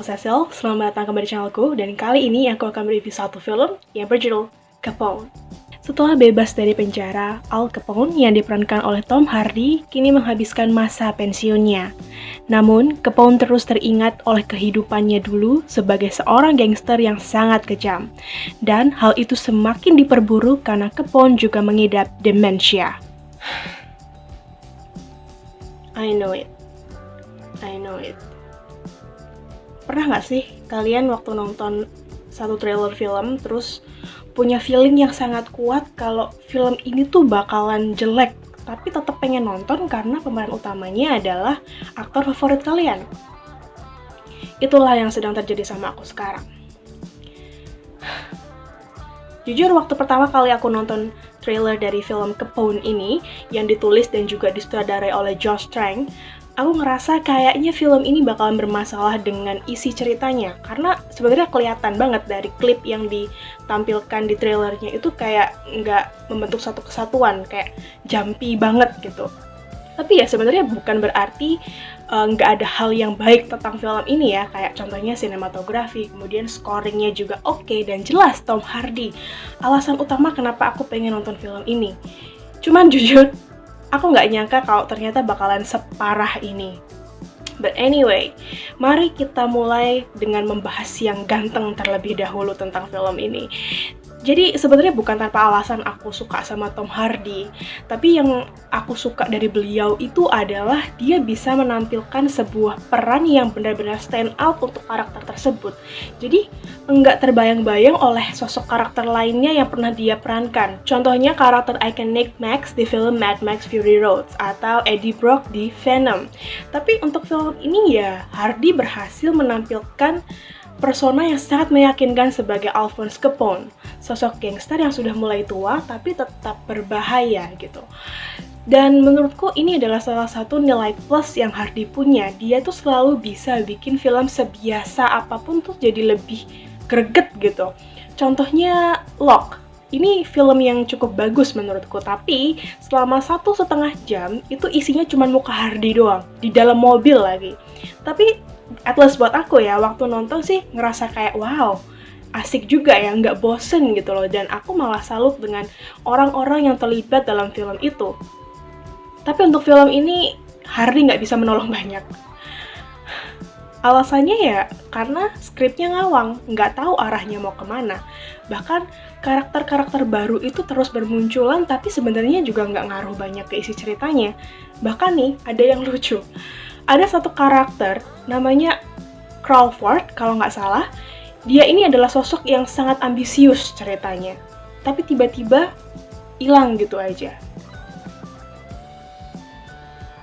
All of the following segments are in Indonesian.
aku Cecil, selamat datang kembali di channelku, dan kali ini aku akan mereview satu film yang berjudul Capone. Setelah bebas dari penjara, Al Capone yang diperankan oleh Tom Hardy kini menghabiskan masa pensiunnya. Namun, Capone terus teringat oleh kehidupannya dulu sebagai seorang gangster yang sangat kejam. Dan hal itu semakin diperburuk karena Capone juga mengidap demensia. I know it. Pernah nggak sih kalian waktu nonton satu trailer film terus punya feeling yang sangat kuat kalau film ini tuh bakalan jelek, tapi tetap pengen nonton karena pemeran utamanya adalah aktor favorit kalian? Itulah yang sedang terjadi sama aku sekarang. Jujur, waktu pertama kali aku nonton trailer dari film Capone ini yang ditulis dan juga disutradarai oleh Josh Trank, aku ngerasa kayaknya film ini bakalan bermasalah dengan isi ceritanya, karena sebenarnya kelihatan banget dari klip yang ditampilkan di trailernya itu kayak nggak membentuk satu kesatuan, kayak jumpy banget gitu. Tapi ya sebenarnya bukan berarti nggak ada hal yang baik tentang film ini ya, kayak contohnya sinematografi, kemudian scoringnya juga oke, dan jelas Tom Hardy alasan utama kenapa aku pengen nonton film ini. Cuman jujur, aku nggak nyangka kalau ternyata bakalan separah ini. But anyway, mari kita mulai dengan membahas yang ganteng terlebih dahulu tentang film ini. Jadi sebenarnya bukan tanpa alasan aku suka sama Tom Hardy, tapi yang aku suka dari beliau itu adalah dia bisa menampilkan sebuah peran yang benar-benar stand out untuk karakter tersebut. Jadi enggak terbayang-bayang oleh sosok karakter lainnya yang pernah dia perankan. Contohnya karakter iconic Max di film Mad Max Fury Road atau Eddie Brock di Venom. Tapi untuk film ini ya Hardy berhasil menampilkan persona yang sangat meyakinkan sebagai Alphonse Capone, sosok gangster yang sudah mulai tua tapi tetap berbahaya gitu. Dan menurutku ini adalah salah satu nilai plus yang Hardy punya. Dia tuh selalu bisa bikin film sebiasa apapun tuh jadi lebih greget gitu. Contohnya Lock. Ini film yang cukup bagus menurutku, tapi selama 1,5 jam itu isinya cuma muka Hardy doang, di dalam mobil lagi. Tapi at least buat aku ya, waktu nonton sih ngerasa kayak wow, asik juga ya, nggak bosen gitu loh. Dan aku malah salut dengan orang-orang yang terlibat dalam film itu. Tapi untuk film ini, Hardy nggak bisa menolong banyak. Alasannya ya karena skripnya ngawang, nggak tahu arahnya mau kemana. Bahkan karakter-karakter baru itu terus bermunculan, tapi sebenarnya juga nggak ngaruh banyak ke isi ceritanya. Bahkan nih, ada yang lucu. Ada satu karakter, namanya Crawford, kalau nggak salah. Dia ini adalah sosok yang sangat ambisius ceritanya. Tapi tiba-tiba hilang gitu aja.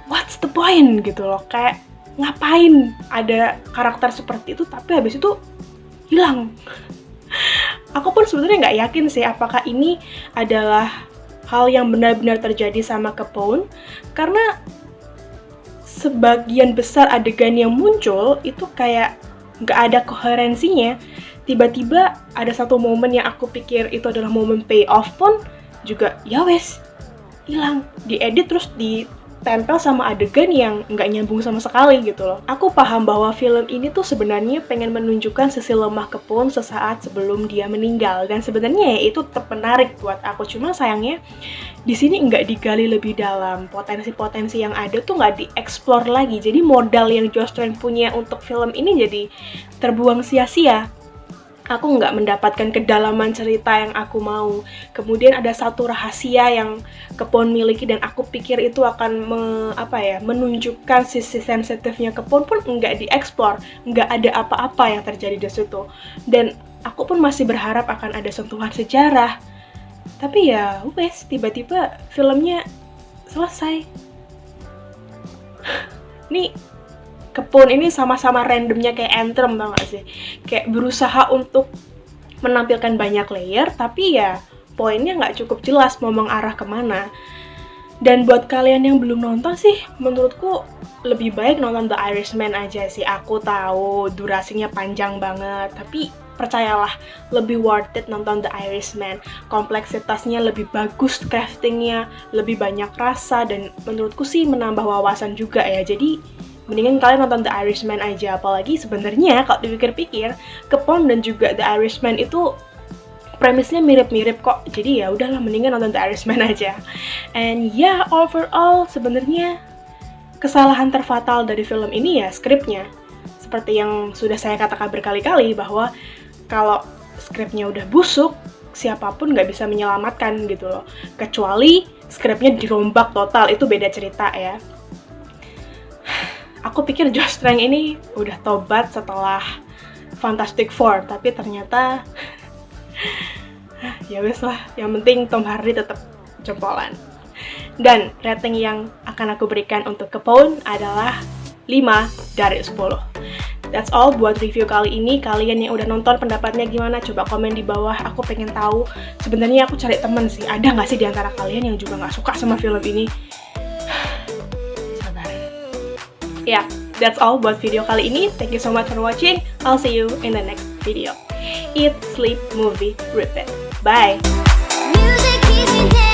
What's the point gitu loh, kayak ngapain ada karakter seperti itu tapi habis itu hilang. Aku pun sebenarnya nggak yakin sih apakah ini adalah hal yang benar-benar terjadi sama Capone, karena sebagian besar adegan yang muncul itu kayak nggak ada koherensinya. Tiba-tiba ada satu momen yang aku pikir itu adalah momen payoff pun juga ya wes hilang, diedit terus ditempel sama adegan yang nggak nyambung sama sekali gitu loh. Aku paham bahwa film ini tuh sebenarnya pengen menunjukkan sisi lemah Capone sesaat sebelum dia meninggal, dan sebenarnya ya itu tetap menarik buat aku. Cuma sayangnya di sini nggak digali lebih dalam, potensi-potensi yang ada tuh nggak dieksplor lagi. Jadi modal yang Josh Trank punya untuk film ini jadi terbuang sia-sia. Aku nggak mendapatkan kedalaman cerita yang aku mau. Kemudian ada satu rahasia yang Capone miliki dan aku pikir itu akan menunjukkan sisi sensitifnya Capone pun nggak dieksplor. Nggak ada apa-apa yang terjadi di situ. Dan aku pun masih berharap akan ada sentuhan sejarah. Tapi ya wes, tiba-tiba filmnya selesai. Nih, Capone ini sama-sama randomnya kayak Anthem, tau gak sih? Kayak berusaha untuk menampilkan banyak layer, tapi ya poinnya nggak cukup jelas mau mengarah kemana. Dan buat kalian yang belum nonton sih, menurutku lebih baik nonton The Irishman aja sih. Aku tahu durasinya panjang banget, tapi percayalah, lebih worth it nonton The Irishman. Kompleksitasnya lebih bagus, craftingnya lebih banyak rasa, dan menurutku sih menambah wawasan juga ya. Jadi mendingan kalian nonton The Irishman aja. Apalagi sebenarnya kalau dipikir-pikir, Capone dan juga The Irishman itu premisnya mirip-mirip kok. Jadi ya udahlah, mendingan nonton The Irishman aja. And yeah, overall sebenarnya kesalahan terfatal dari film ini ya skripnya. Seperti yang sudah saya katakan berkali-kali bahwa kalau skripnya udah busuk, siapapun nggak bisa menyelamatkan gitu loh. Kecuali skripnya dirombak total, itu beda cerita ya. Aku pikir Josh Trank ini udah tobat setelah Fantastic Four, tapi ternyata ya wes lah, yang penting Tom Hardy tetap jempolan. Dan rating yang akan aku berikan untuk Capone adalah 5 dari 10. That's all buat review kali ini. Kalian yang udah nonton pendapatnya gimana? Coba komen di bawah, aku pengen tahu. Sebenarnya aku cari temen sih, ada nggak sih di antara kalian yang juga nggak suka sama film ini? Sabar. Ya, that's all buat video kali ini. Thank you so much for watching. I'll see you in the next video. Eat, sleep, movie, repeat. Bye! Music keeps me down.